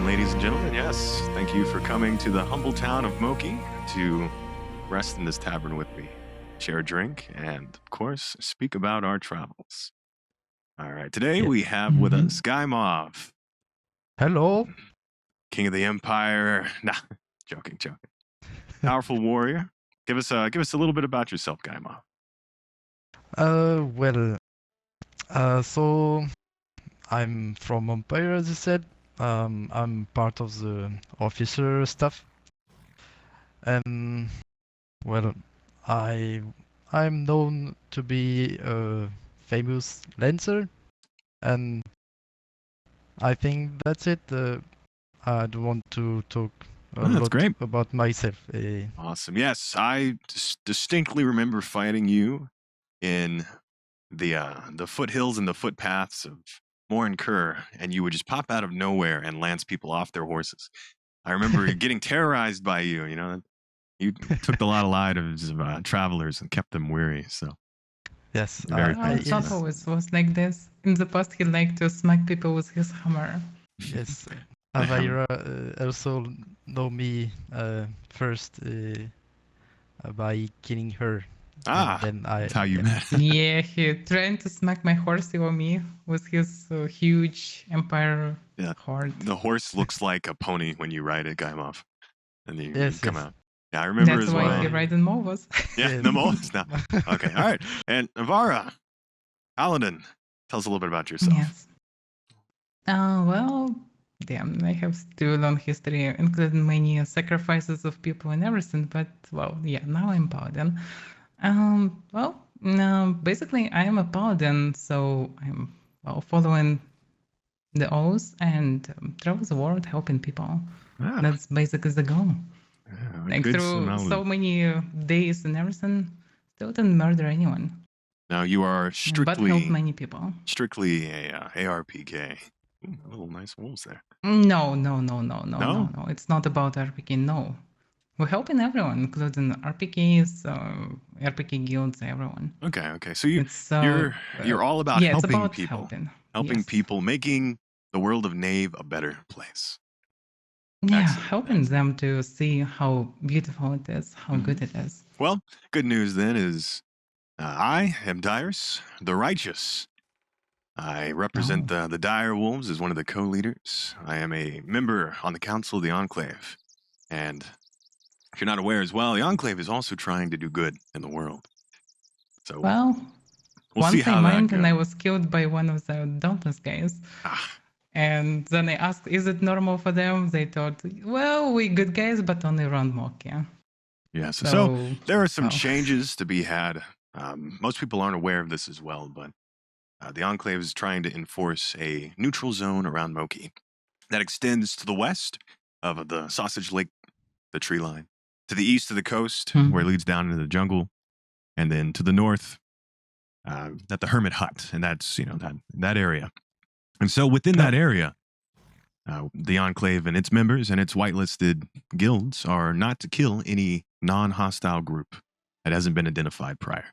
Welcome, ladies and gentlemen. Yes, thank you for coming to the humble town of Moki to rest in this tavern with me, share a drink, and, of course, speak about our travels. All right, today we have with Mhm. us Guymov, Hello. King of the Empire. Nah, joking. Powerful warrior. Give us a little bit about yourself, Guymov. Well, so I'm from Empire, as you said. I'm part of the officer staff, and well, I I'm known to be a famous lancer, and I think that's it. I don't want to talk a That's lot great. about myself. Awesome. Yes, I distinctly remember fighting you in the foothills and the footpaths of Morin Kerr, and you would just pop out of nowhere and lance people off their horses. I remember getting terrorized by you. You know, you took the lot of lives of travelers and kept them weary. So Yes, very Well, famous it's for not that. always was like this. In the past, he liked to smack people with his hammer. yes. Avaira also know me first. By killing her. Ah, And then that's how you met. Yeah, he trying to smack my horse or me with his huge empire Yeah. horde. The horse looks like a pony when you ride it, Guymov, and then you Yes, come yes. out. Yeah, I remember That's as why well. he ride in Movos. Yeah, Yeah. the most now. Okay, all right. And Avaira, Paladin, tell us a little bit about yourself. Yes. Well, damn, I have still a long history, including many sacrifices of people and everything. But well, yeah, now I'm paladin. Basically, I am a paladin, so I'm following the oath and travel the world helping people. Ah, That's basically the goal. yeah, Like good through knowledge. so many days and everything, still didn't murder anyone, Now you are but helped strictly many people. a ARPK. Ooh, little nice wolves there. No. No? It's not about RPG. No, we're helping everyone, including RPKs, RPG guilds, everyone. Okay. So It's you're all about yeah, it's helping about people, helping. Yes. people, making the world of Knave a better place. Yeah, Excellent, helping excellent. them to see how beautiful it is, how good it is. Well, good news then is I am Dyrus, the Righteous. I represent the Dire Wolves as one of the co-leaders. I am a member on the Council of the Enclave. And if you're not aware as well, the Enclave is also trying to do good in the world. So Well, we'll once see I how that mined and I goes. was killed by one of the Dauntless guys. Ah, And then I asked, is it normal for them? They thought, well, we good guys, but only around Mock, yeah. yeah, so there are some well. changes to be had. Most people aren't aware of this as well, but the Enclave is trying to enforce a neutral zone around Moki that extends to the west of the Sausage Lake, the tree line, to the east of the coast, where it leads down into the jungle, and then to the north, at the Hermit Hut, and that's that area. And so within that area, the Enclave and its members and its whitelisted guilds are not to kill any non-hostile group that hasn't been identified prior.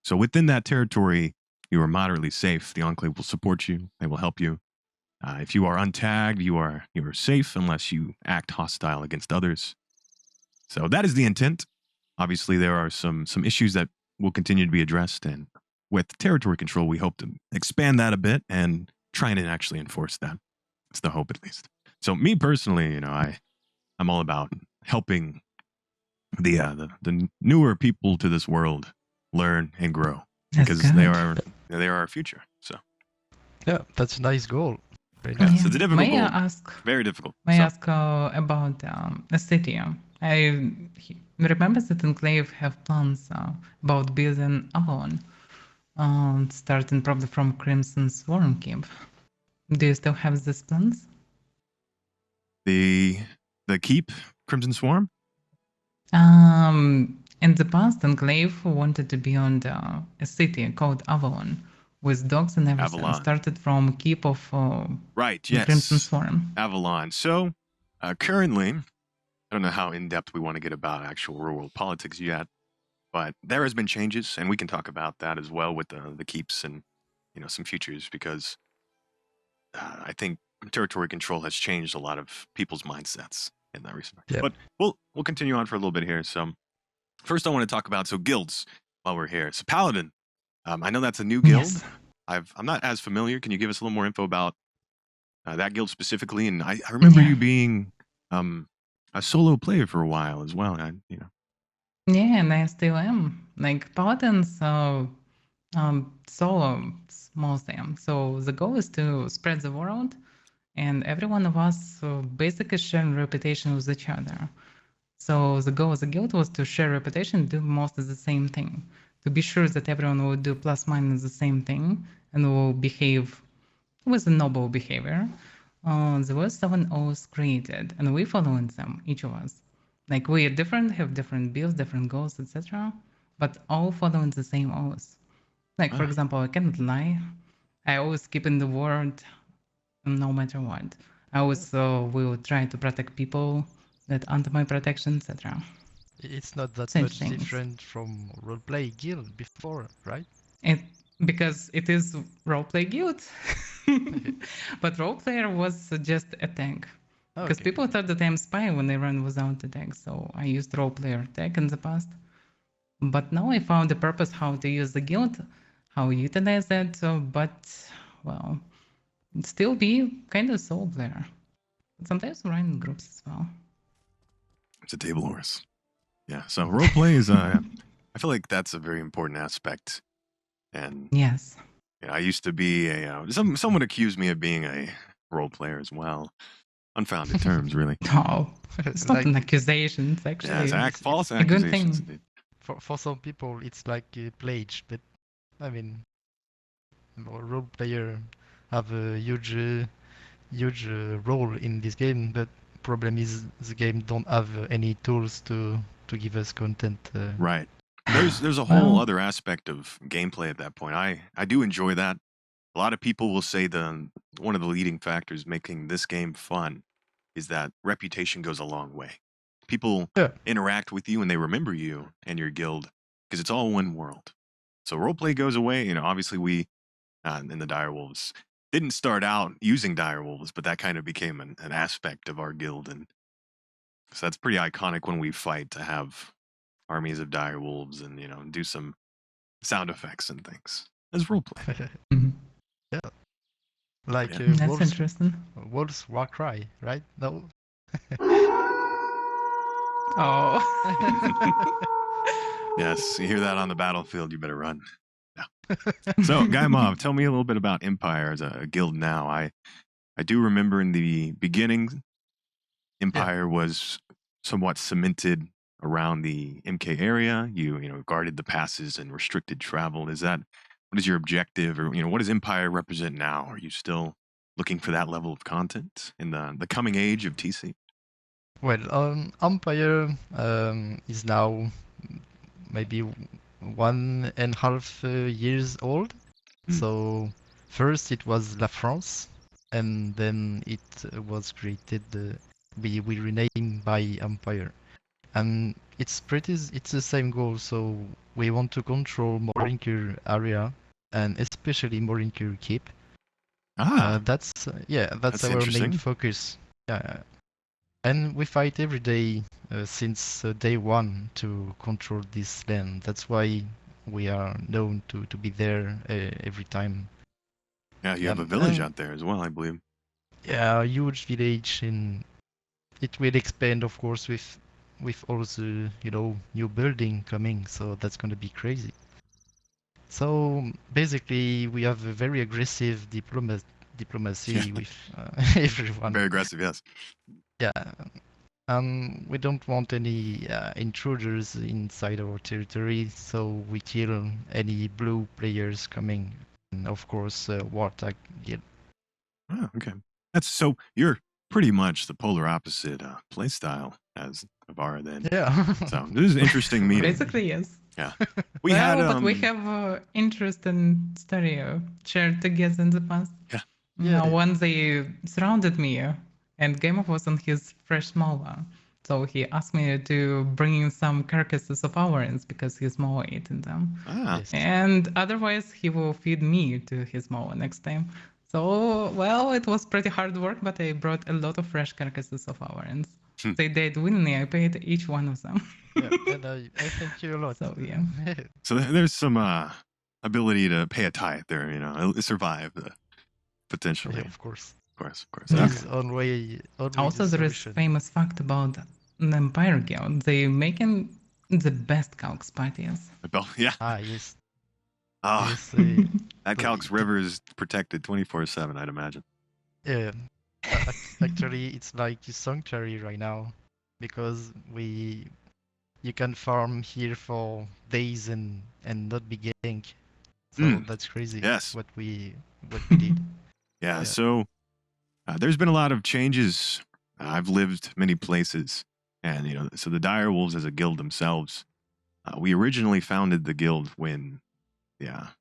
So within that territory, you are moderately safe. The Enclave will support you. They will help you. If you are untagged, you are safe unless you act hostile against others. So that is the intent. Obviously, there are some issues that will continue to be addressed, and with territory control, we hope to expand that a bit and try and actually enforce that. It's the hope, at least. So, me personally, I'm all about helping the newer people to this world learn and grow, because they are our future. So, Yeah, that's a nice goal. Very yeah, nice. so it's a difficult May I goal. ask? Very difficult. May I ask about a city? I remember that Enclave have plans about building Avalon, starting probably from Crimson Swarm Keep. Do you still have these plans? The keep, Crimson Swarm? In the past, Enclave wanted to build a city called Avalon with dogs and everything. Avalon. Started from Keep of Right, yes. Crimson Swarm. Avalon. So, currently, I don't know how in-depth we want to get about actual real-world politics yet, but there has been changes, and we can talk about that as well with the keeps and some futures, because I think territory control has changed a lot of people's mindsets in that respect. Yeah. But we'll continue on for a little bit here. So first, I want to talk about guilds while we're here. So Paladin, I know that's a new guild. Yes. I'm not as familiar. Can you give us a little more info about that guild specifically? And I remember Yeah. you being a solo player for a while as well. Yeah, and I still am. Like Paladins solos mostly. So the goal is to spread the world, and every one of us basically share reputation with each other. So the goal of the guild was to share reputation, do mostly the same thing, to be sure that everyone will do plus minus the same thing and will behave with a noble behavior. There were 7 oaths created, and we following them, each of us. Like we are different, have different builds, different goals, etc., but all following the same oaths. Like for example, I cannot lie. I always keep in the word, no matter what. I always will try to protect people that under my protection, etc. It's not that Such much things. different from roleplay guild before, right? Because it is roleplay guild, but roleplayer was just a tag. Because Okay. people thought that I'm spy when I ran without a tag, so I used roleplayer tag in the past. But now I found the purpose how to use the guild, how utilize it, but well, still be kind of solo player. Sometimes run in groups as well. It's a table horse. Yeah. So role play is I feel like that's a very important aspect. And Yes. I used to be a someone accused me of being a role player as well. Unfounded terms, really. No, it's not Like, an accusation. It's actually Yeah, it's false a good accusations. thing. Indeed. for some people, it's like a pledge, but I mean, role player have a huge role in this game. But problem is the game don't have any tools to give us content. Right. There's a whole Well- other aspect of gameplay at that point. I do enjoy that. A lot of people will say one of the leading factors making this game fun is that reputation goes a long way. People Yeah. interact with you and they remember you and your guild because it's all one world. So roleplay goes away. Obviously we in the Direwolves didn't start out using Direwolves, but that kind of became an aspect of our guild, and so that's pretty iconic when we fight to have armies of Direwolves and do some sound effects and things as roleplay. Mhm. Like Yeah. That's interesting. Wolves Warcry, right? No. Oh. Yes, you hear that on the battlefield, you better run. Yeah. So, Guymov, tell me a little bit about Empire as a guild now. I do remember in the beginning, Empire was somewhat cemented around the MK area. You guarded the passes and restricted travel. What is your objective, or what does Empire represent now? Are you still looking for that level of content in the coming age of TC? Well, Empire is now maybe 1.5 years old. So first it was La France, and then it was created. We renamed by Empire, and it's the same goal. So we want to control Morinkur area, and especially Morinkur Keep. That's That's our interesting. main focus. Yeah, and we fight every day since day one to control this land. That's why we are known to be there every time. Yeah, you have a village out there as well, I believe. Yeah, a huge village, and it will expand, of course, with all the new building coming. So that's gonna be crazy. So basically, we have a very aggressive diplomacy with everyone. Very aggressive, yes. Yeah. We don't want any intruders inside our territory, so we kill any blue players coming. And of course, Wartag Guild. Oh, okay. So you're pretty much the polar opposite playstyle as Avaira then. Yeah. So this is an interesting meeting. Basically, yes. Yeah. We have interesting story shared together in the past. Yeah. Yeah. When they surrounded me, and Guymov was on his fresh Mala, so he asked me to bring in some carcasses of ours because his Mala ate in them. Ah. Yes. And otherwise, he will feed me to his Mala next time. So, well, it was pretty hard work, but I brought a lot of fresh carcasses of Avarans. Hmm. They died willingly. I paid each one of them. Yeah, and I thank you a lot. So, yeah. So there's some ability to pay a tithe there, you know, survive potentially. Yeah, of course. Of course. Yeah. There's always Also, a there is solution. famous fact about the Empire Guild. They making the best calcs parties. Yeah. Ah, yes. Oh, Yes, that Calx River is protected 24/7, I'd imagine. yeah. Actually, it's like a sanctuary right now because you can farm here for days and not be ganked. So that's crazy. Yes. What we did. Yeah. Yeah. So there's been a lot of changes. I've lived many places, and you know, so the Dire Wolves as a guild themselves, we originally founded the guild when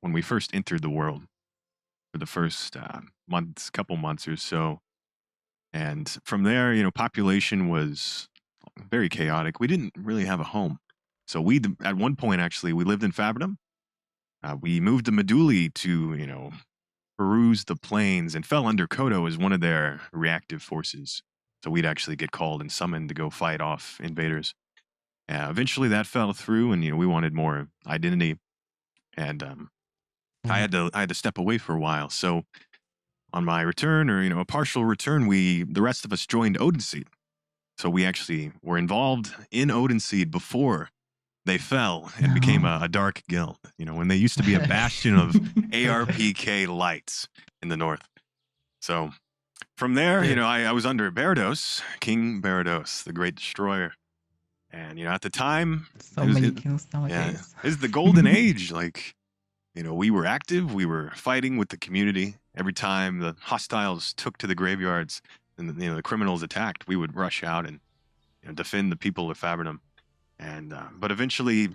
we first entered the world for the first couple months or so, and from there, you know, population was very chaotic. We didn't really have a home, so we at one point actually we lived in Fabridom. We moved to Meduli to peruse the plains and fell under Kodo as one of their reactive forces. So we'd actually get called and summoned to go fight off invaders. Eventually that fell through, and we wanted more identity, and I had to step away for a while. So on my return, or a partial return, the rest of us joined Odinseed. So we actually were involved in Odinseed before they fell and became a dark guild. When they used to be a bastion of ARPK lights in the north. So from there, I was under Barados, King Barados, the Great Destroyer. And at the time, so many kills nowadays. Yeah, it's the golden age. Like, we were active, we were fighting with the community. Every time the hostiles took to the graveyards and the criminals attacked, we would rush out and defend the people of Fabridom. And but eventually,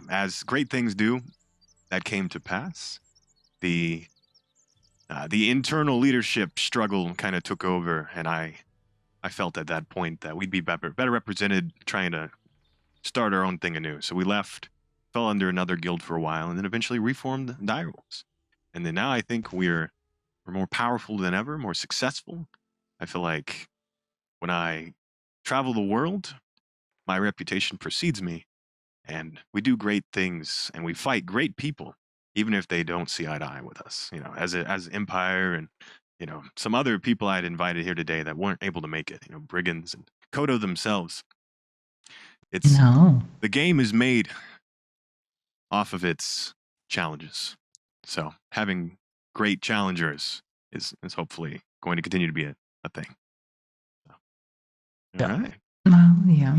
as great things do, that came to pass. The internal leadership struggle kind of took over, and I felt at that point that we'd be better represented trying to start our own thing anew. So we left, fell under another guild for a while, and then eventually reformed Dire Wolves. And then now I think we're more powerful than ever, more successful. I feel like when I travel the world, my reputation precedes me, and we do great things, and we fight great people, even if they don't see eye to eye with us. As Empire and some other people I'd invited here today that weren't able to make it. Brigands and Kodo themselves. The game is made off of its challenges. So having great challengers is hopefully going to continue to be a thing. All right. Well, yeah.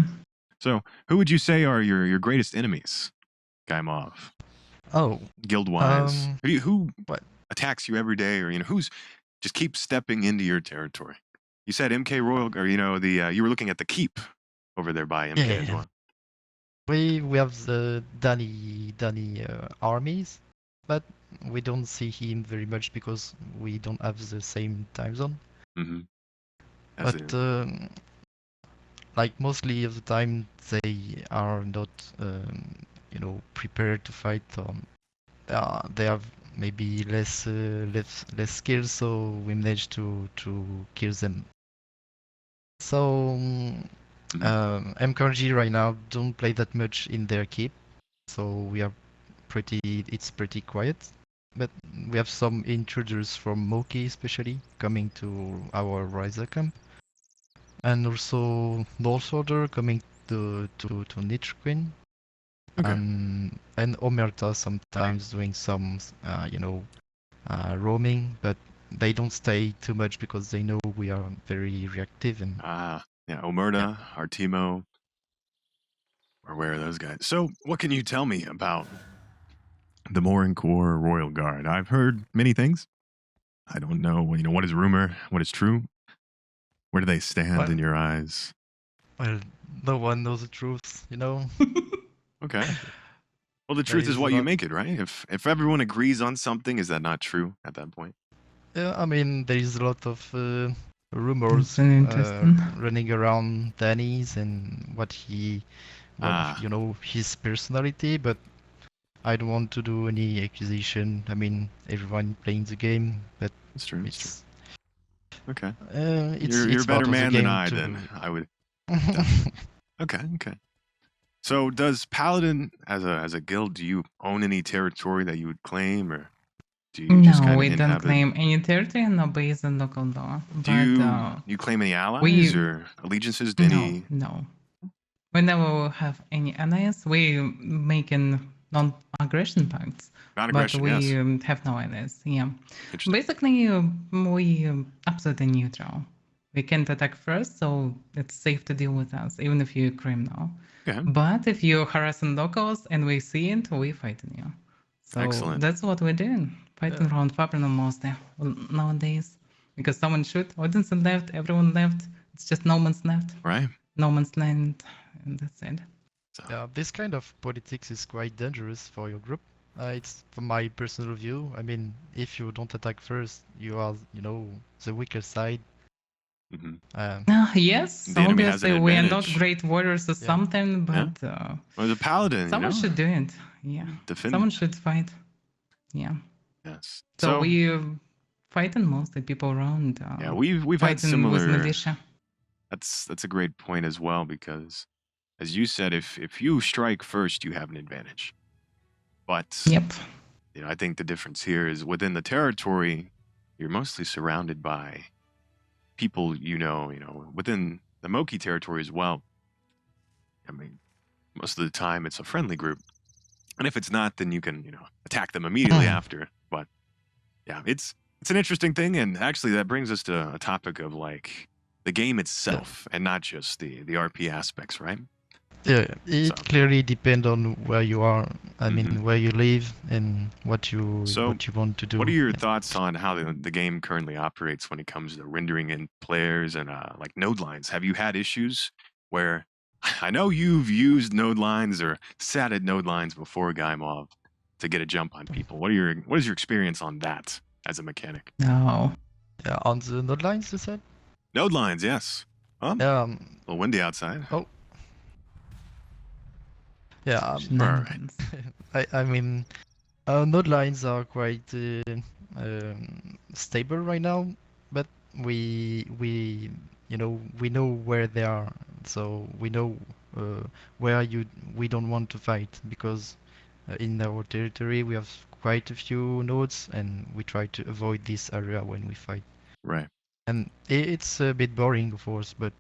So who would you say are your greatest enemies, Guymov? Oh, guild-wise, who what attacks you every day, or who's just keeps stepping into your territory? You said MK Royal, or you were looking at the keep over there by MK as well. We have the Danny armies, but we don't see him very much because we don't have the same time zone. Mm-hmm. But like mostly of the time they are not prepared to fight. They have maybe less skills, so we managed to kill them. So MKG right now don't play that much in their keep, so it's pretty quiet. But we have some intruders from Moki especially coming to our Riser camp, and also North Order coming to Niche Queen. Okay. And Omerta sometimes doing some roaming, but they don't stay too much because they know we are very reactive. And Omerta, Artemo, or where are those guys? So what can you tell me about the Morin Corps Royal Guard? I've heard many things. I don't know, what is rumor, what is true? Where do they stand in your eyes? Well, no one knows the truth, Okay. Well, the truth is what you make it, right? If everyone agrees on something, is that not true at that point? Yeah, I mean, there is a lot of rumors running around Danny's and his personality, but I don't want to do any accusation. I mean, everyone playing the game, but It's true. It's it's true. Okay. it's You're a better part of the man than game I to. then. I would definitely. Okay. Okay. So does Paladin as a guild, do you own any territory that you would claim, or do you just No, kind of we don't inhabit? claim any territory and no base on local law. Do But you claim any allies we or allegiances to any? no. We never have any allies. We making non-aggression pacts, but Non-aggression, we yes. have no allies. Yeah, Interesting. basically we absolutely neutral. We can't attack first, so it's safe to deal with us, even if you're a criminal. Okay. But if you're harassing locals and we see it, we fighting you. So Excellent. that's what we're doing, fighting around Fabrino mostly nowadays. Because someone shoot, Odinson left, everyone left. It's just no man's left, Right. no man's land, and that's it. So, Yeah, this kind of politics is quite dangerous for your group. It's from my personal view. I mean, if you don't attack first, you are, the weaker side. mhm. Yes, The enemy has an obviously we are not advantage. great warriors or Yeah. something, but Well, the Paladin, someone should do it. Yeah, defend. someone should fight. Yeah. Yes. So we fighting mostly people around. Yeah, we've had fighting with similar. militia. That's a great point as well, because as you said, if you strike first, you have an advantage. But Yep. I think the difference here is within the territory, you're mostly surrounded by people within the Moki territory as well. I mean, most of the time it's a friendly group, and if it's not, then you can attack them immediately after. But yeah, it's an interesting thing, and actually that brings us to a topic of like the game itself, and not just the RP aspects, right? Yeah, it So- clearly depends on where you are. I mean, Mhm. where you live and what you So, want to do. What are your Yeah. thoughts on how the game currently operates when it comes to rendering in players and like node lines? Have you had issues where I know you've used node lines or sat at node lines before, Guymov, to get a jump on people? What is your experience on that as a mechanic? No. Yeah, on the node lines, you said? Node lines, yes. A little windy outside. Oh. Yeah, Shenanigans. I mean, node lines are quite stable right now, but we know where they are, so we know where we don't want to fight, because in our territory we have quite a few nodes, and we try to avoid this area when we fight. Right. And it's a bit boring, of course, but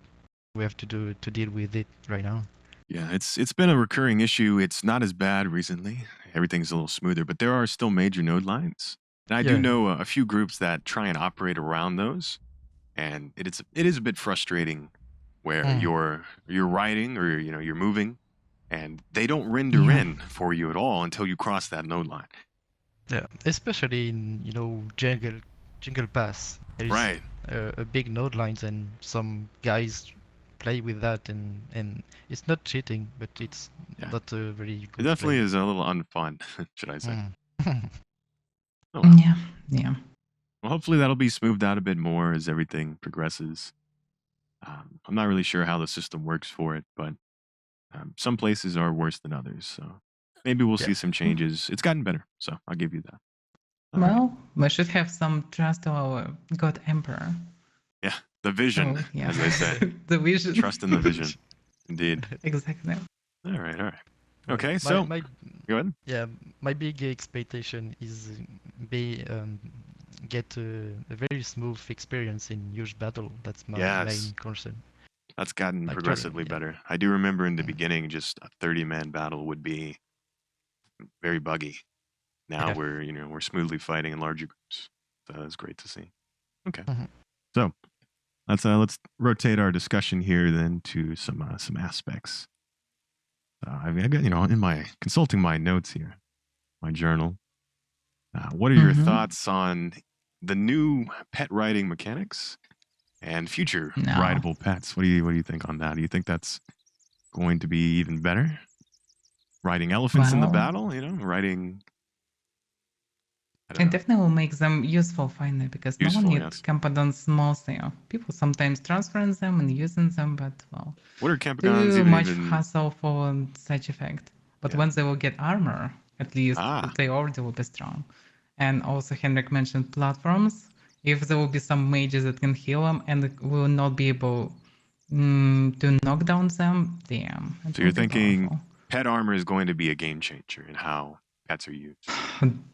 we have to deal with it right now. Yeah, it's been a recurring issue. It's not as bad recently. Everything's a little smoother, but there are still major node lines. And I do Yeah. know a few groups that try and operate around those, and it is a bit frustrating where you're riding or you're moving, and they don't render Yeah. in for you at all until you cross that node line. Yeah, especially in jungle pass. There's Right. a big node lines, and some guys play with that, and it's not cheating, but it's Yeah. not a very good It definitely play. is a little unfun, should I say. Mm. Oh, well. Yeah. Well, hopefully that'll be smoothed out a bit more as everything progresses. I'm not really sure how the system works for it, but some places are worse than others. So maybe we'll see some changes. It's gotten better, so I'll give you that. All right. Well, we should have some trust to our God Emperor. Yeah, the vision, So, yeah. as they say. The vision. Trust in the vision. Indeed. Exactly. All right. Okay, so my go ahead. yeah, my big expectation is get a very smooth experience in huge battle. That's my Yes. main concern. That's gotten Like, progressively yeah. better. I do remember in the Mhm. beginning, just a 30-man battle would be very buggy. Now Yeah. we're smoothly fighting in larger groups. So that's great to see. Okay, Mhm. so let's rotate our discussion here then to some aspects. I got in my consulting my notes here, my journal. What are your Mhm. thoughts on the new pet riding mechanics and future No. rideable pets? What do you think on that? Do you think that's going to be even better? Riding elephants in the Well, battle, riding. I don't It know. definitely will make them useful finally, because no Useful, one yes. needs Campadons mostly. People sometimes transferring them and using them, but well, What are Campagons too even? much hassle for such effect. But Yeah. once they will get armor, At least they already will be strong. And also Henrik mentioned platforms. If there will be some mages that can heal them and will not be able to knock down them, damn. So you're thinking pet armor is going to be a game changer in how pets are used.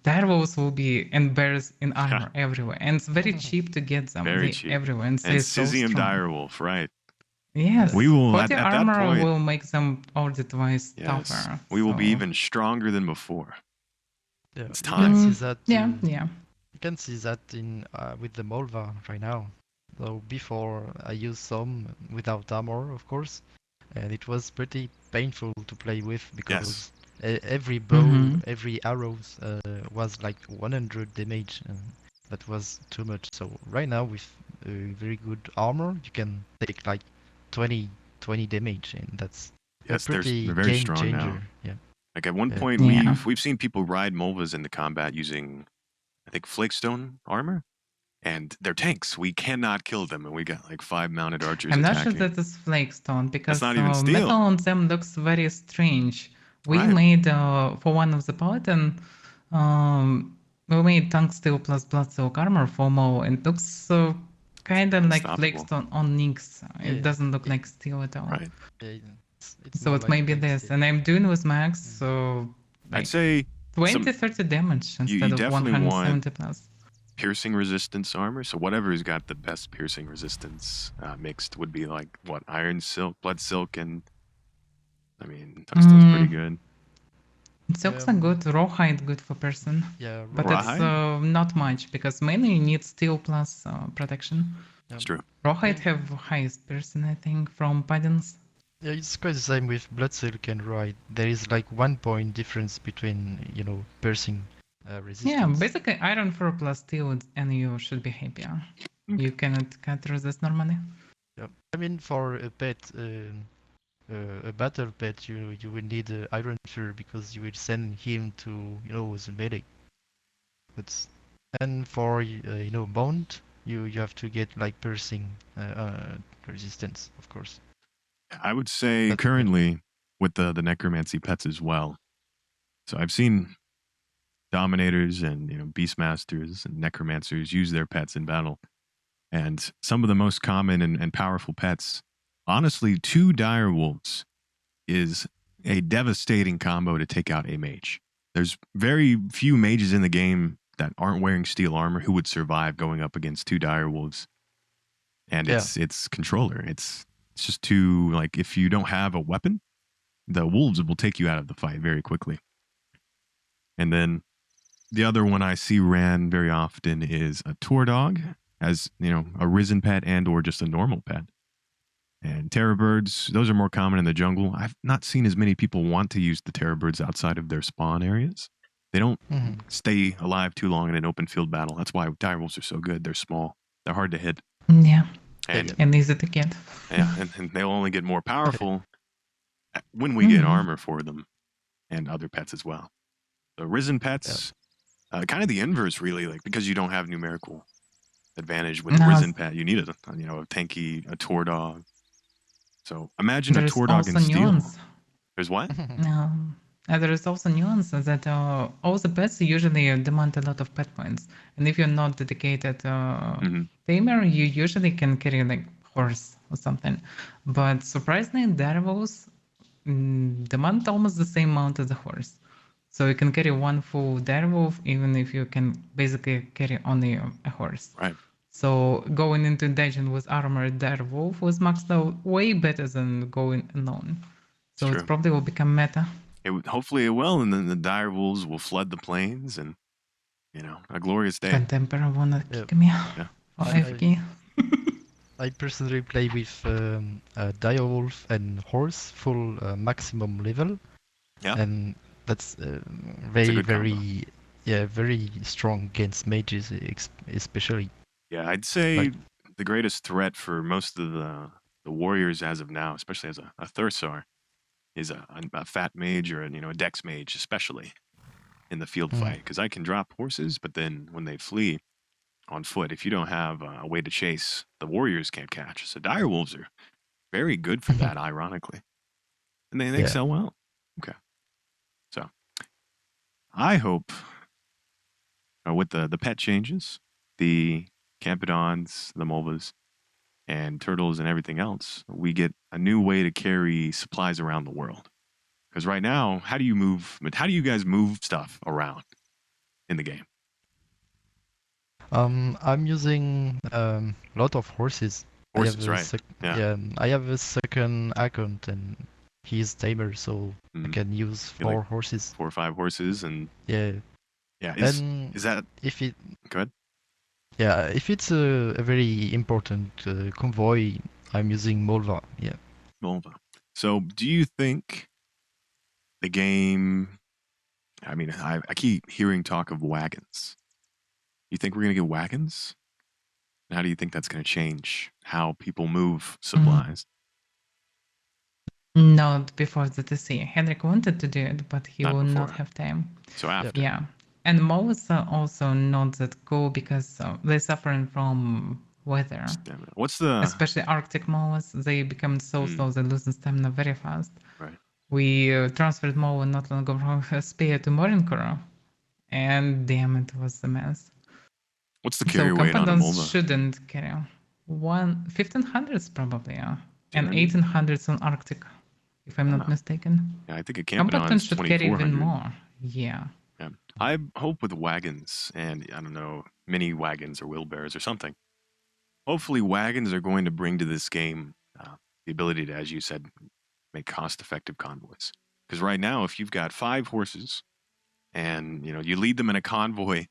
Direwolves will be and bears in armor everywhere, and it's very cheap to get them. Very cheap everywhere, and and so Cesium strong. Direwolf, right? Yes, we will 40 at armor that point, will make them already twice tougher. We will be even stronger than before. Yeah, it's you time. can see that. Yeah. You can see that in with the Molva right now. So before I used some without armor, of course, and it was pretty painful to play with because every bow, every arrows was like 100 damage, and that was too much. So right now with very good armor, you can take like 20 damage, and that's a pretty they're very game strong changer. now. Yeah. Like at one point, we've seen people ride Molvas into combat using, I think, flakestone armor, and they're tanks. We cannot kill them, and we got like 5 mounted archers I'm attacking. not sure that is flakestone because not even steel. metal on them looks very strange. We made for one of the paladin, we made tank steel plus blood silk armor for Mo, and it looks kind of like flakestone on Nyx. It doesn't look like steel at all. Right. So it may be this, and I'm doing with max, so like I'd say 20-30 damage instead of 170 plus. Piercing resistance armor, so whatever's got the best piercing resistance mixed would be like what, iron silk, blood silk, and I mean tungsten's pretty good. Silks are good, rawhide good for person. Yeah, but it's not much because mainly you need steel plus protection. That's true. Rawhide have highest person, I think, from paladins. Yeah, it's quite the same with blood silk and rawhide. There is like 1 point difference between piercing. Resistance. Yeah, basically iron 4 plus steel and you should be happier. You cannot cut resist normally. Yeah, I mean for a pet, a battle pet, you will need iron 4 because you will send him to the melee. And for bound, you have to get like piercing resistance, of course. I would say currently with the necromancy pets as well. So I've seen dominators and beastmasters and necromancers use their pets in battle, and some of the most common and powerful pets, honestly, 2 dire wolves is a devastating combo to take out a mage. There's very few mages in the game that aren't wearing steel armor who would survive going up against 2 dire wolves, and it's controller. It's just too, like, if you don't have a weapon, the wolves will take you out of the fight very quickly. And then the other one I see ran very often is a tour dog, as a risen pet and or just a normal pet. And terror birds, those are more common in the jungle. I've not seen as many people want to use the terror birds outside of their spawn areas. They don't stay alive too long in an open field battle. That's why direwolves are so good. They're small. They're hard to hit. Yeah. And easy to get. Yeah, and they'll only get more powerful when we get armor for them and other pets as well. The risen pets, kind of the inverse, really, like because you don't have numerical advantage with a risen pet. You need a tanky, a tour dog. So imagine a tour dog in steel. There's what? There is also nuance that all the pets usually demand a lot of pet points, and if you're not dedicated tamer, you usually can carry like horse or something. But surprisingly, direwolves demand almost the same amount as a horse. So you can carry 1 full direwolf even if you can basically carry only a horse. Right. So going into dungeon with armored direwolf was maxed out way better than going alone. So it probably will become meta. Hopefully it will, and then the direwolves will flood the plains, and a glorious day. Contemporary wanna kick me out. I personally play with a direwolf and horse full maximum level. Yeah. And that's very strong against mages, especially. Yeah, I'd say the greatest threat for most of the warriors as of now, especially as a Thursar, is a fat mage or a dex mage, especially in the field fight, because I can drop horses, but then when they flee on foot, if you don't have a way to chase, the warriors can't catch. So direwolves are very good for that, ironically, and they excel well. Okay, so I hope with the pet changes, the Campodons, the Mulvas, and turtles and everything else, we get a new way to carry supplies around the world. Because right now, how do you guys move stuff around in the game? I'm using a lot of horses. Horses, right? Yeah. Yeah, I have a second account and he's tamer, so I can use You like 4 horses. 4 or 5 horses, and Yeah, yeah, and is that if it good? yeah, if it's a very important convoy, I'm using Molva. Yeah. Mulva. So, do you think the game? I mean, I keep hearing talk of wagons. You think we're gonna get wagons? How do you think that's gonna change how people move supplies? Not before the TC. Henrik wanted to do it, but he Not will not before. have time. So after, Yeah. And mows are also not that cool because they're suffering from weather. stamina. What's the Especially Arctic mows, they become so slow, they lose stamina very fast. right? We transferred mow not long ago from Spear to Morincore, and damn, it was a mess. What's the carry weight on a Combatants Mulva? shouldn't carry 1500s probably, yeah. And 1500? 1800s on Arctic, if I'm not mistaken. Yeah, I think a Combatants Campodon's should carry even 2400. more. Yeah. Yeah. I hope with wagons and I don't know, mini wagons or wheelbarrows or something. Hopefully, wagons are going to bring to this game the ability to, as you said, make cost-effective convoys. Because right now, if you've got 5 horses and you lead them in a convoy,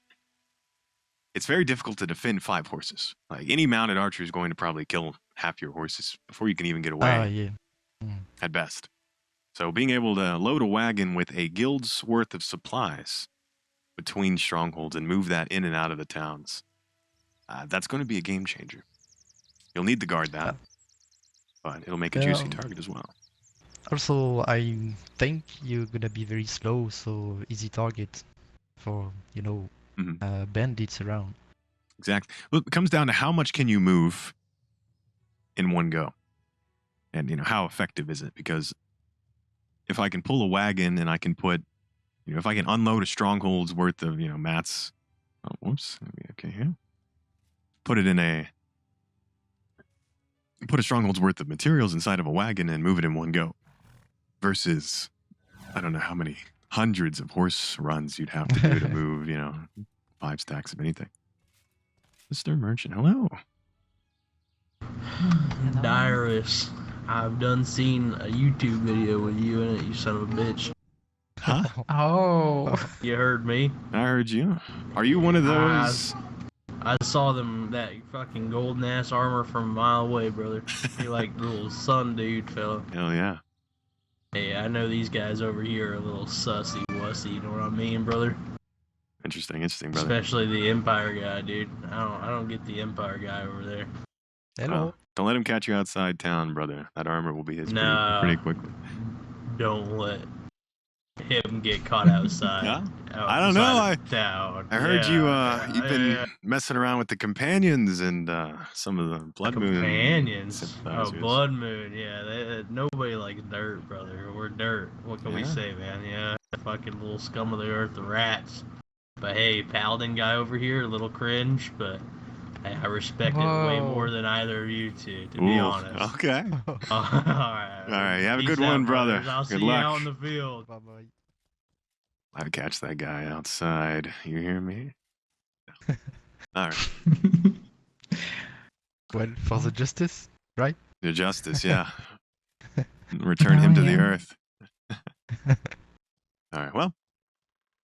it's very difficult to defend 5 horses. Like any mounted archer is going to probably kill half your horses before you can even get away. Yeah. At best. So being able to load a wagon with a guild's worth of supplies between strongholds and move that in and out of the towns, that's going to be a game changer. You'll need to guard that, but it'll make a juicy target as well. Also, I think you're gonna be very slow, so easy target for bandits around. Exactly. Look, it comes down to how much can you move in one go, and how effective is it? Because if I can pull a wagon and I can put, if I can unload a stronghold's worth of mats, okay, yeah, put a stronghold's worth of materials inside of a wagon and move it in one go, versus I don't know how many hundreds of horse runs you'd have to do to move 5 stacks of anything. Mr. Merchant, hello. Dyrus, I've done seen a YouTube video with you in it, you son of a bitch. Huh? Oh. You heard me. I heard you. Are you one of those? I saw that fucking golden ass armor from a mile away, brother. You like the little sun dude, fella. Hell yeah. Hey, I know these guys over here are a little sussy wussy, you know what I mean, brother? Interesting, brother. Especially the Empire guy, dude. I don't get the Empire guy over there. Hello. Don't let him catch you outside town, brother. That armor will be his pretty quickly. Don't let him get caught outside. Yeah? I don't know. Town. I heard you've been messing around with the companions and some of the Blood Moon. Companions? Oh, Blood Moon. Yeah, nobody likes dirt, brother. We're dirt. What can we say, man? Yeah, fucking little scum of the earth, the rats. But hey, Paladin guy over here, a little cringe, but I respect it way more than either of you two, to be honest. Okay. All right. You have a Peace good out, one, brother. brothers. I'll Good see luck. you out in the field. Bye-bye. I'd catch that guy outside. You hear me? All right. Well, for the justice, right? The justice, yeah. Return him to the earth. All right. Well,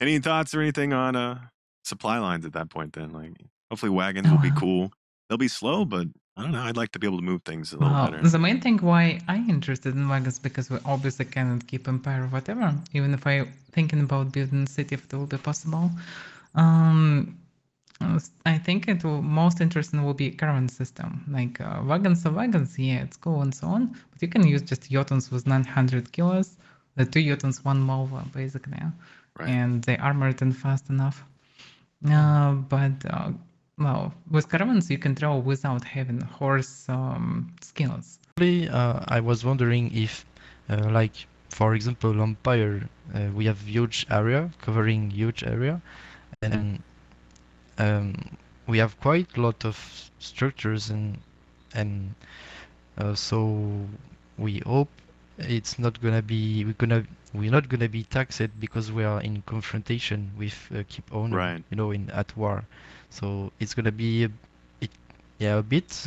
any thoughts or anything on supply lines at that point then? Like, hopefully wagons will be cool. They'll be slow, but I don't know. I'd like to be able to move things a little better. The main thing why I'm interested in wagons because we obviously cannot keep Empire or whatever, even if I'm thinking about building a city if it will be possible. I think it will most interesting will be caravan system. Like wagons are wagons, yeah, it's cool and so on. But you can use just Jotuns with 900 kilos, the 2 Jotuns, 1 Mova, basically. Right. And they armored and fast enough. Well, with caravans you can travel without having horse skills. I was wondering if, like, for example, Empire, we have huge area, covering huge area, and we have quite a lot of structures and so we hope it's not gonna be we're not gonna be taxed because we are in confrontation with keep owner, Right. you know, in at war. So it's gonna be a bit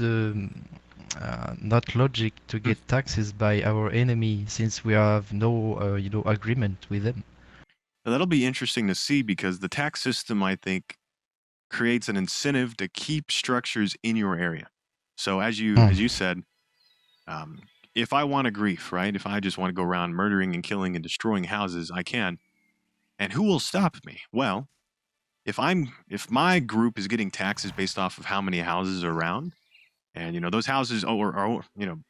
not logic to get taxes by our enemy since we have no you know agreement with them. Now, that'll be interesting to see because the tax system, I think, creates an incentive to keep structures in your area. So as you said, if I want a grief, right? If I just want to go around murdering and killing and destroying houses, I can. And who will stop me? Well, if my group is getting taxes based off of how many houses are around, and those houses are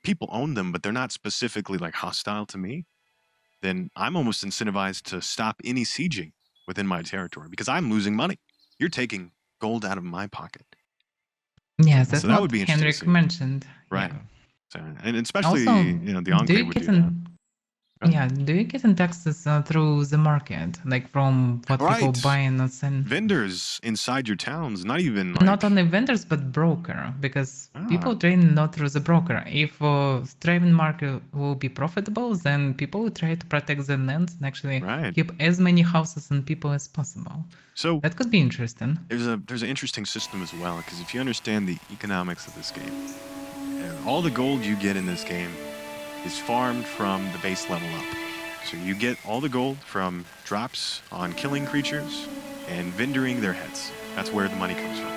people own them, but they're not specifically like hostile to me, then I'm almost incentivized to stop any sieging within my territory because I'm losing money. You're taking gold out of my pocket. Yes, that's So that what would be interesting to Henrik see. Mentioned. Right. Yeah. So, and especially Also, the Enclave would do that. Yeah, do you get in taxes through the market, like from what people Right. buy and send? Vendors inside your towns, not even like Not only vendors, but broker, because people trade not through the broker. If trading market will be profitable, then people will try to protect their lands and actually Right. keep as many houses and people as possible. So that could be interesting. there's an interesting system as well, because if you understand the economics of this game, all the gold you get in this game is farmed from the base level up. So you get all the gold from drops on killing creatures and vendoring their heads. That's where the money comes from.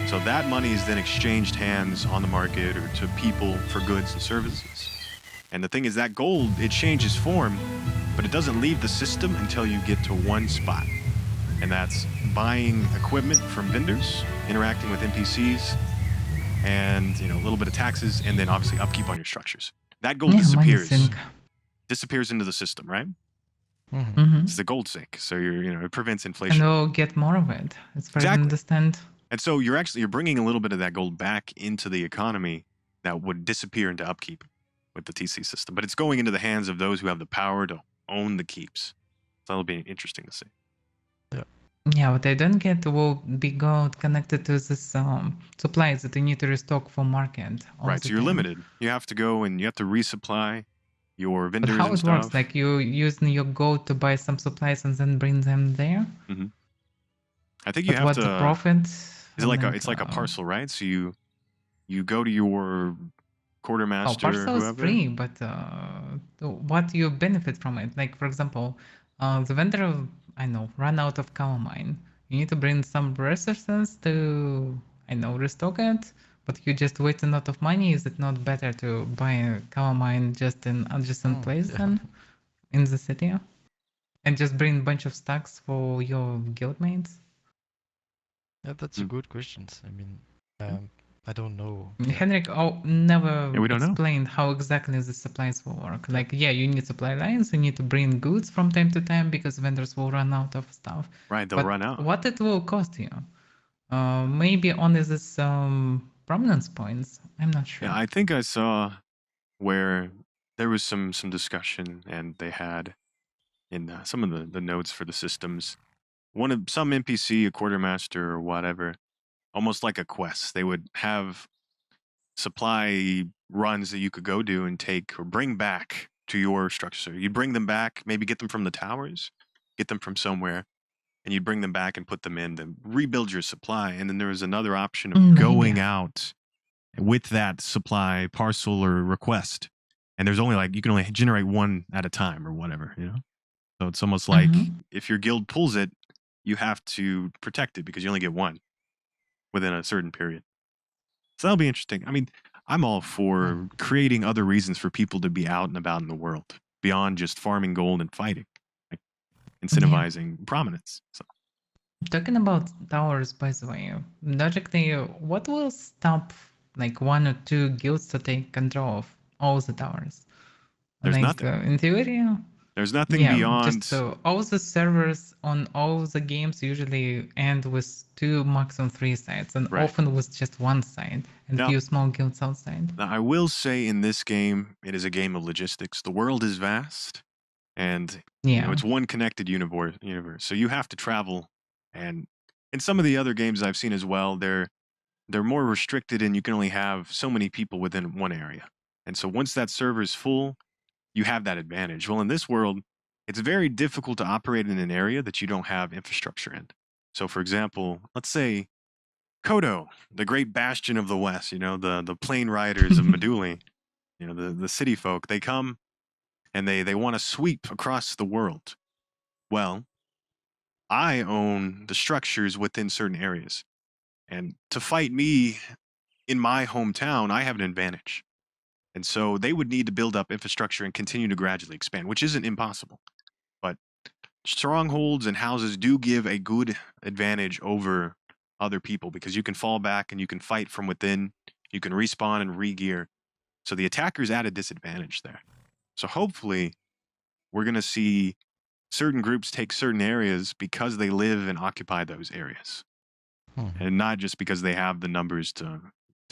So that money is then exchanged hands on the market or to people for goods and services. And the thing is that gold, it changes form, but it doesn't leave the system until you get to one spot. And that's buying equipment from vendors, interacting with NPCs, and a little bit of taxes, and then obviously upkeep on your structures. That gold disappears into the system, right? Mm-hmm. It's the gold sink, so it prevents inflation. And we'll get more of it. It's very understand. And so you're bringing a little bit of that gold back into the economy that would disappear into upkeep with the TC system, but it's going into the hands of those who have the power to own the keeps. So that'll be interesting to see. Yeah, what I don't get will be gold connected to this supplies that you need to restock for market. Right, so you're limited. You have to go and you have to resupply your vendors. But how it works? Like you using your gold to buy some supplies and then bring them there. Mm-hmm. I think you have what's to. The profit? Is it like it's like a parcel, right? So you go to your quartermaster. Parcel is free, but what you benefit from it? Like for example, the vendor run out of calamine. You need to bring some resources to restock it, but you just waste a lot of money. Is it not better to buy a calamine just in adjacent place than in the city, and just bring a bunch of stacks for your guildmates? Yeah, that's a good question. I mean, I don't know. Henrik never we don't explained how exactly the supplies will work. Like, you need supply lines, you need to bring goods from time to time because vendors will run out of stuff. Right, they'll run out. What it will cost you? Maybe only this prominence points. I'm not sure. Yeah, I think I saw where there was some discussion, and they had in some of the notes for the systems, some NPC, a quartermaster or whatever, almost like a quest. They would have supply runs that you could go do and take or bring back to your structure. You bring them back, maybe get them from the towers, get them from somewhere, and you bring them back and put them in, then rebuild your supply. And then there was another option of going out with that supply parcel or request. And there's only you can only generate one at a time or whatever, So it's almost like if your guild pulls it, you have to protect it because you only get one within a certain period. So that'll be interesting. I mean, I'm all for creating other reasons for people to be out and about in the world beyond just farming gold and fighting, like incentivizing prominence. So. Talking about towers, by the way, logically, what will stop one or two guilds to take control of all the towers? There's nothing. In theory, there's nothing beyond. Just all the servers on all the games usually end with 2, maximum 3 sites, and often with just one site and few small guilds outside. Now, I will say in this game, it is a game of logistics. The world is vast, and Yeah. it's one connected universe. So you have to travel, and in some of the other games I've seen as well, they're more restricted, and you can only have so many people within one area. And so once that server is full, you have that advantage. Well, in this world, it's very difficult to operate in an area that you don't have infrastructure in. So, for example, let's say Kodo, the great bastion of the West, the plane riders of Meduli, the city folk, they come and they want to sweep across the world. Well, I own the structures within certain areas. And to fight me in my hometown, I have an advantage. And so they would need to build up infrastructure and continue to gradually expand, which isn't impossible. But strongholds and houses do give a good advantage over other people because you can fall back and you can fight from within. You can respawn and re-gear. So the attacker's at a disadvantage there. So hopefully we're going to see certain groups take certain areas because they live and occupy those areas. And not just because they have the numbers to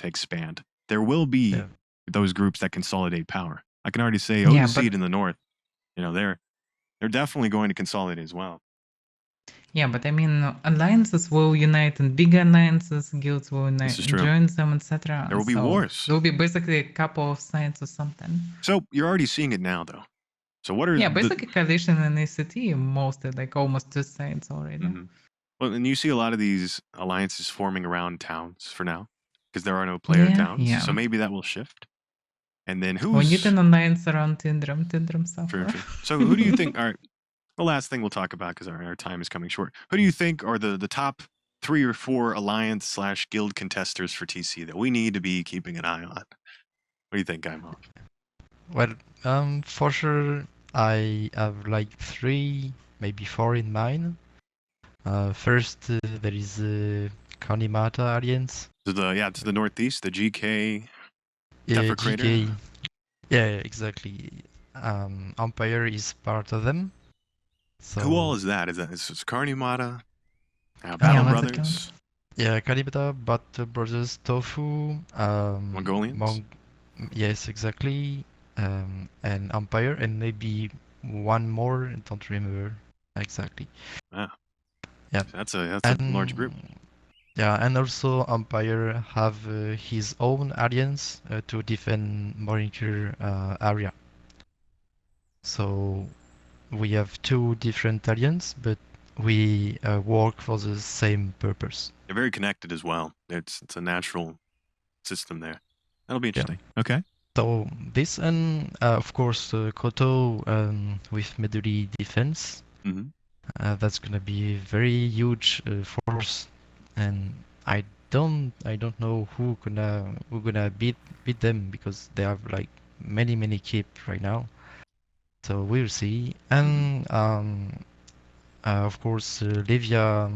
expand. There will be those groups that consolidate power. I can already say Odin in the north, they're definitely going to consolidate as well. Yeah, but I mean, alliances will unite, and bigger alliances, guilds will unite, and join them, etc. There will be wars. There will be basically a couple of sides or something. So you're already seeing it now, though. So what are basically coalition and ACT mostly, like almost two sides already. Mm-hmm. Well, and you see a lot of these alliances forming around towns for now because there are no player towns. Yeah. So maybe that will shift. And then who's... We need an alliance around Tindram suffer. True. So who do you think... All right, the last thing we'll talk about because our time is coming short. Who do you think are the top 3 or 4 alliance/guild contesters for TC that we need to be keeping an eye on? What do you think, Guymov? Well, for sure, I have like 3, maybe 4 in mind. First, there is Kanimata Alliance. To the northeast, the GK Crater. GK. Yeah, exactly. Empire is part of them. So, who all is that? Is Kanimata? Battle Brothers? Yeah, Kanimata, Battle Brothers, Tofu. Mongolians? Yes, exactly. And Empire, and maybe one more. I don't remember exactly. Wow. Yeah, that's a large group. Yeah, and also Empire have his own alliance to defend Moniker area. So we have 2 different alliances, but we work for the same purpose. They're very connected as well. It's a natural system there. That'll be interesting. Yeah. Okay. So this and of course Koto with Meduli defense. Mm-hmm. That's gonna be a very huge force, and I don't know who gonna beat them because they have like many keep right now. So we'll see. And of course Livia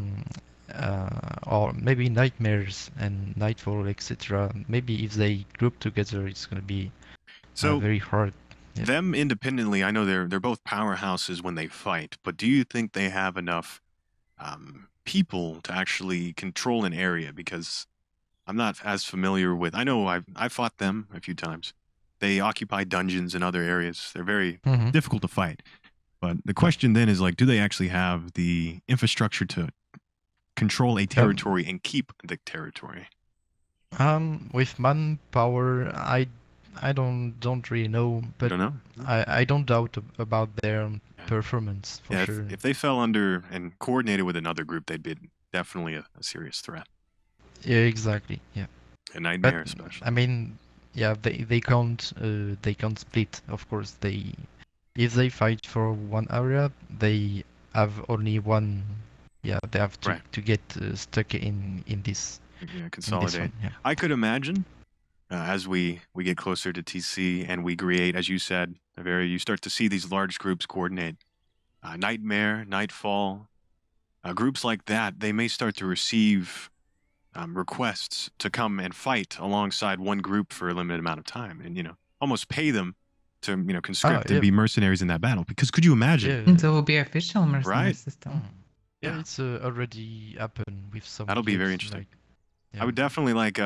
or maybe Nightmares and Nightfall, etc. Maybe if they group together, it's gonna be very hard. Yeah. Them independently, I know they're both powerhouses when they fight, but do you think they have enough people to actually control an area? Because I'm not as familiar with... I know I've fought them a few times. They occupy dungeons and other areas. They're very difficult to fight. But the question then is, like, do they actually have the infrastructure to control a territory and keep the territory? With manpower, I don't really know, but don't know? I don't doubt about their performance for sure. If they fell under and coordinated with another group, they'd be definitely a serious threat. Yeah, exactly. Yeah. A Nightmare, especially. I mean, yeah, they can't split. Of course, if they fight for one area, they have only one. Yeah, they have to get stuck in this. Yeah, consolidate. Yeah. I could imagine. As we get closer to TC and we create, as you said, Avaira, you start to see these large groups coordinate. Nightmare, Nightfall, groups like that, they may start to receive requests to come and fight alongside one group for a limited amount of time and, almost pay them to, conscript and be mercenaries in that battle. Because could you imagine? Yeah. There will be official mercenary system. Yeah, it's already happened with some. That'll be very interesting. I would definitely like...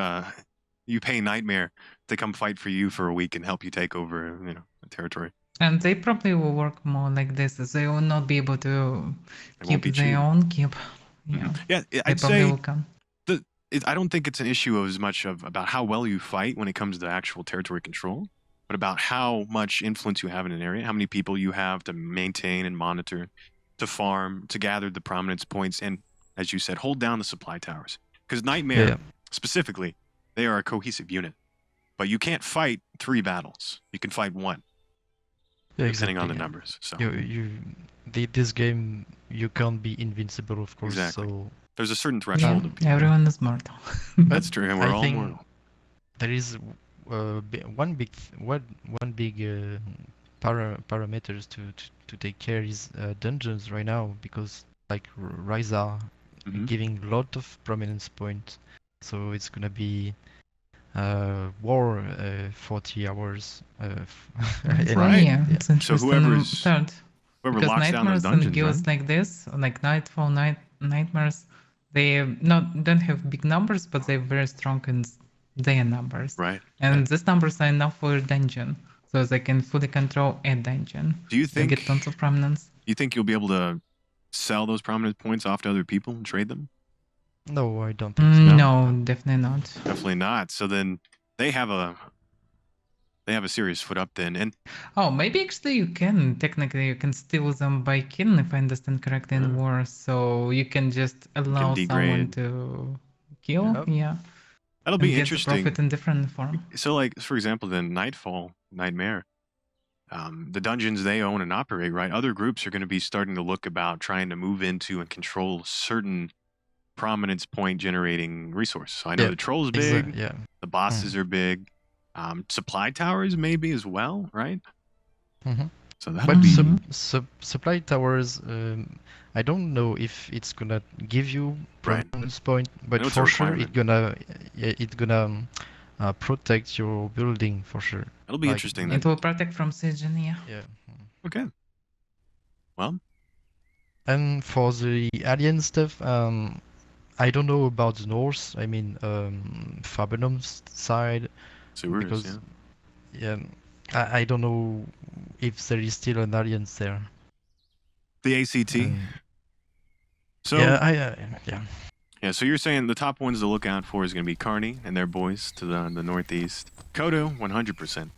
you pay Nightmare to come fight for you for a week and help you take over, a territory. And they probably will work more like this. They will not be able to It keep won't be their cheap. own keep. Yeah. Yeah, They I'd probably say will come. I don't think it's an issue of as much of about how well you fight when it comes to actual territory control, but about how much influence you have in an area, how many people you have to maintain and monitor, to farm, to gather the prominence points, and as you said, hold down the supply towers. Because Nightmare, Yeah. specifically, they are a cohesive unit. But you can't fight 3 battles. You can fight 1, Yeah, depending on the exactly. numbers. So This game you can't be invincible, of course. Exactly. So there's a certain threshold of people. Everyone is mortal. That's true, and we're I all think mortal. there is one big parameters to take care is dungeons right now, because like Ryza Mhm. giving a lot of prominence point, so it's gonna be war 40 hours. Right. Yeah, it's interesting. whoever's- Third. Whoever Because locks down those nightmares and dungeons, guilds right? like this, like Nightfall, nightmares, they don't have big numbers, but they're very strong in their numbers. Right. And these numbers are enough for a dungeon, so they can fully control a dungeon. Do you They think get tons of prominence. you think you'll be able to sell those prominence points off to other people and trade them? No, I don't think so. No, definitely not. Definitely not. So then they have a serious foot up then. And Oh, maybe actually you can. Technically, you can steal them by killing, if I understand correctly, in Yeah. war. So you can just allow someone degrade. to kill. Yep. Yeah. that'll And be get the interesting. profit in different form. So like for example then Nightmare, the dungeons they own and operate, right? Other groups are going to be starting to look about trying to move into and control certain prominence point generating resources. So I know Yeah, the troll's big, Yeah. the bosses are big, supply towers maybe as well, right? Mhm. So that But would be supply towers, I don't know if it's gonna give you Right. prominence point, but know it's a for sure requirement. it gonna protect your building for sure. that'll be like- interesting It then. will protect from siege, yeah. Yeah. Okay. Well, And for the alien stuff, I don't know about the north. I mean, Fabenum's side, sewers, because yeah. I don't know if there is still an alliance there. The ACT. So yeah, yeah, so you're saying the top ones to look out for is going to be Carney and their boys to the northeast. Kodo, 100%.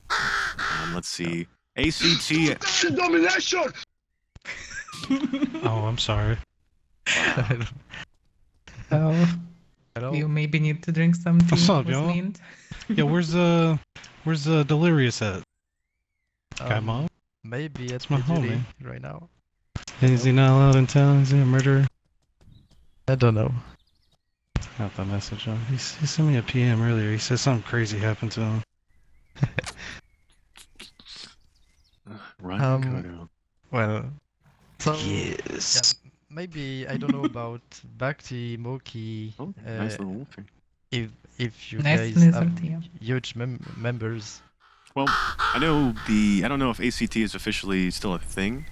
Let's see. ACT. Domination! Oh, I'm sorry. Oh, Hello. you maybe need to drink some tea What's up, with y'all? mint. Yeah, where's Delirious at? Guymov? Maybe at my Italy homie. right now. Is he not allowed in town? Is he a murderer? I don't know. Got that message on. He sent me a PM earlier. He said something crazy happened to him. Run, Kodo. Well, so Yes. maybe I don't know about Bhakti, Moki. Oh, nice little wolfie. If you Nice guys lizard, have yeah. huge members. Well, I don't know if ACT is officially still a thing,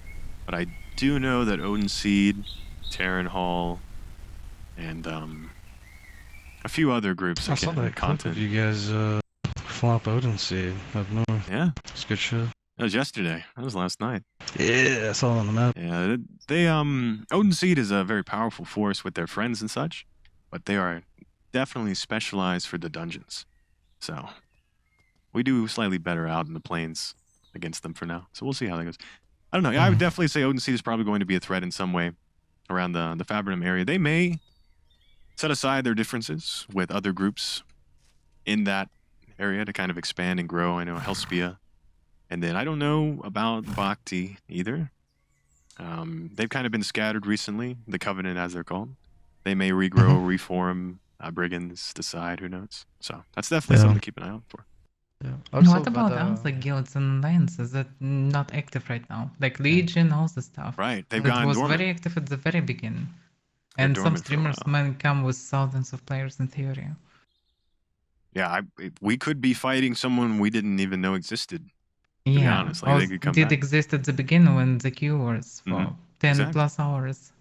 but I do know that Odin Seed, Terran Hall, and a few other groups. I saw again, that clip of content. you guys flop Odin Seed up north. Yeah, It's good shit. that was yesterday. That was last night. Yeah, I saw it on the map. Yeah, they Odin Seed is a very powerful force with their friends and such, but they are definitely specialized for the dungeons. So we do slightly better out in the plains against them for now. So we'll see how that goes. I don't know. Yeah, I would definitely say Odin Seed is probably going to be a threat in some way around the Fabrinum area. They may set aside their differences with other groups in that area to kind of expand and grow. I know Helspia. And then I don't know about Bhakti either. They've kind of been scattered recently, the Covenant as they're called. They may regrow, reform, brigands, decide, who knows. So that's definitely something to keep an eye out for. Yeah. And Also, what about but, other guilds and alliances that not active right now? Like Legion, all the stuff. Right, they've that gone was dormant. very active at the very beginning. They're And some dormant for a streamers while. might come with thousands of players in theory. Yeah, we could be fighting someone we didn't even know existed. be Yeah, honest, like, or they could come did back. exist at the beginning when the queue was for Mhm. 10 Exactly. plus hours.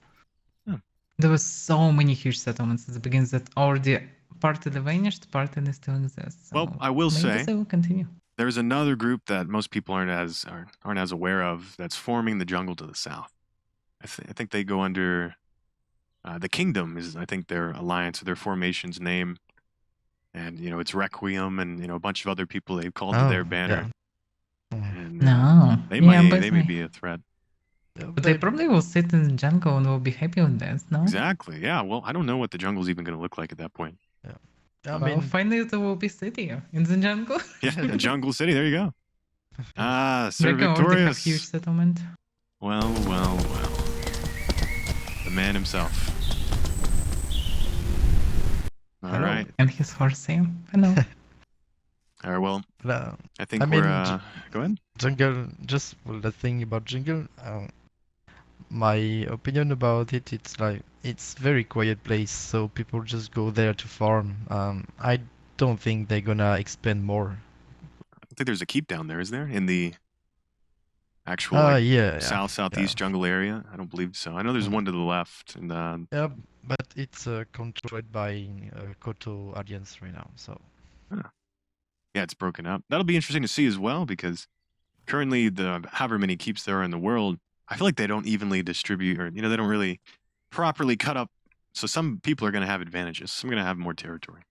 Yeah. There was so many huge settlements at the beginning that already partly vanished, partly still exist. So Well, I will maybe say, they will continue. there's another group that most people aren't as aware of that's forming the jungle to the south. I think they go under the Kingdom is I think their alliance or their formation's name, and it's Requiem and a bunch of other people they've called to their banner. And No. they Yeah, may be a threat. But they probably will sit in the jungle and will be happy with this, no? Exactly. Yeah. Well, I don't know what the jungle's even going to look like at that point. I Well, mean, finally there will be city in the jungle. Yeah, a jungle city. There you go. Sir Requiem already have Victorious. huge settlement. Well. The man himself. All Hello. right. And his horsey. Hello. All right. Well, no, I think I mean, we're. Go ahead. jungle. Just the thing about jungle. My opinion about it, it's very quiet place, so people just go there to farm. I don't think they're gonna expand more. I think there's a keep down there, is there? In the actual Yeah, southeast jungle area? I don't believe so. I know there's one to the left, and yeah, but it's controlled by Koto Alliance right now. So yeah, it's broken up. That'll be interesting to see as well because currently the however many keeps there are in the world, I feel like they don't evenly distribute, or they don't really properly cut up. So some people are going to have advantages. Some are going to have more territory.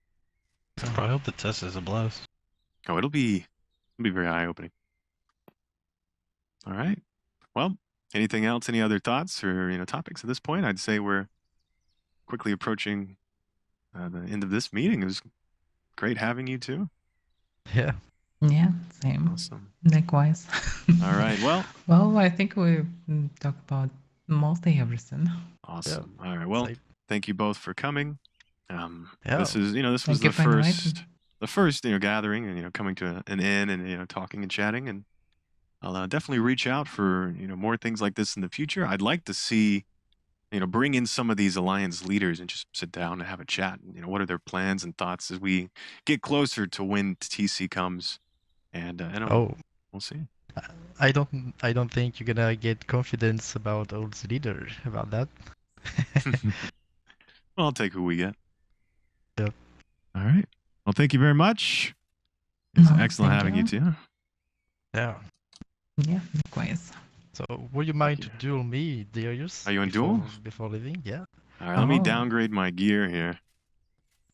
I hope the test is a blast. Oh, it'll be very eye opening. All right. Well, anything else? Any other thoughts or topics at this point? I'd say we're quickly approaching the end of this meeting. It was great having you too. yeah, Yeah, same. Awesome. Likewise. All right. Well. Well, I think we talked about mostly everything. Awesome. All right. Well, Same. thank you both for coming. Yeah. This is this was Thank you the for inviting. first gathering and coming to an inn and talking and chatting, and I'll definitely reach out for more things like this in the future. I'd like to see bring in some of these alliance leaders and just sit down and have a chat. What are their plans and thoughts as we get closer to when TC comes, and we'll see. I don't think you're gonna get confidence about all the leader about that. Well, I'll take who we get. Yep. All right. Well, thank you very much. It's No, excellent thank having you too. Yeah. Yeah, likewise. So would you mind you. to duel me, Darius? Are you in duel? Before leaving? Yeah. All right. Let me Oh. downgrade my gear here.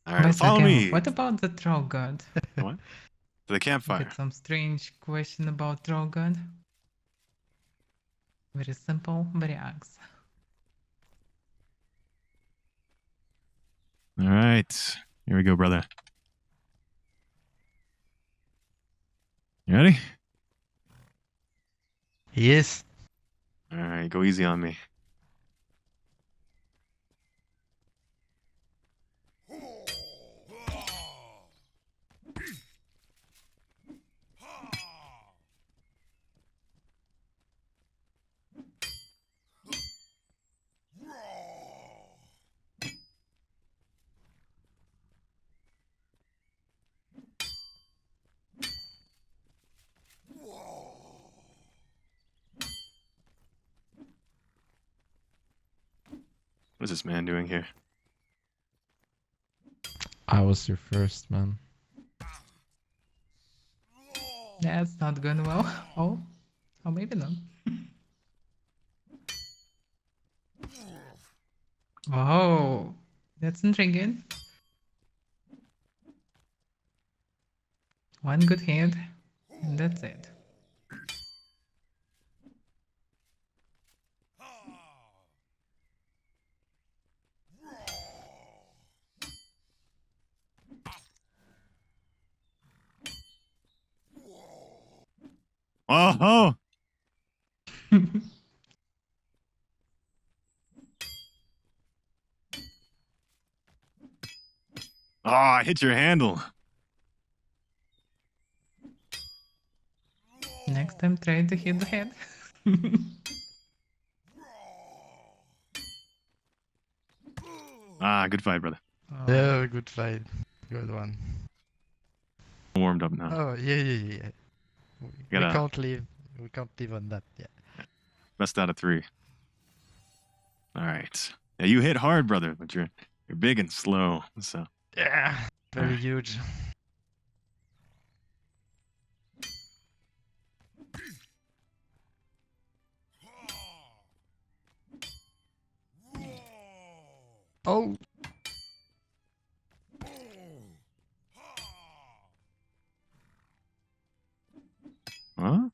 All right. Wait a Follow second, me. what about the troll god? What? To the I campfire. got some strange question about troll god. Very simple, very axe. All right. Here we go, brother. You ready? Yes. All right. Go easy on me. What is this man doing here? I was your first man. That's not going well. Oh, maybe not. Oh, that's intriguing. One good hit, and that's it. Oh! Oh, I hit your handle. Next time, try to hit the head. Good fight, brother. Oh, Yeah, good fight. Good one. Warmed up now. Oh yeah. We Gotta- can't leave. We can't leave on that. Yeah. Best out of 3. All right. Yeah, you hit hard, brother, but you're big and slow. So Yeah. Very Alright. huge. Oh, Huh?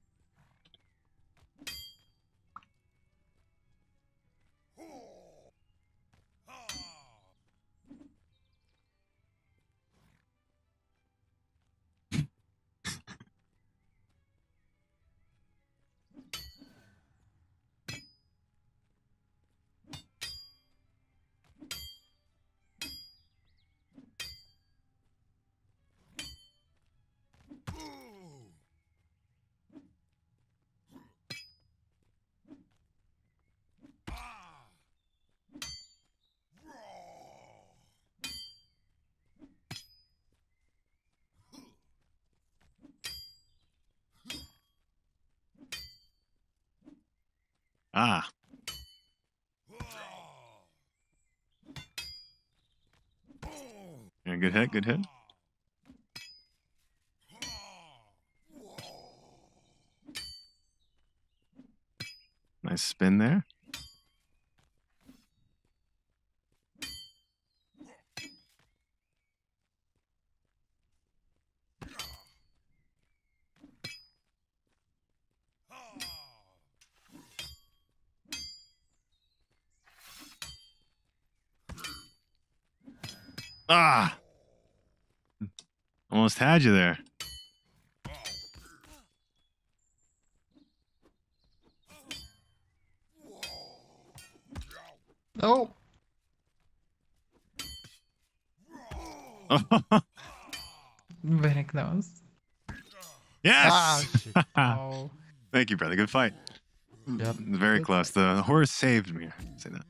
Ah. Yeah, good hit, good hit. Nice spin there. Ah! Almost had you there. oh. Very close. Yes! Ah, shit. Oh. Thank you, brother. Good fight. Yep. Very Good close. The horse saved me. Say that.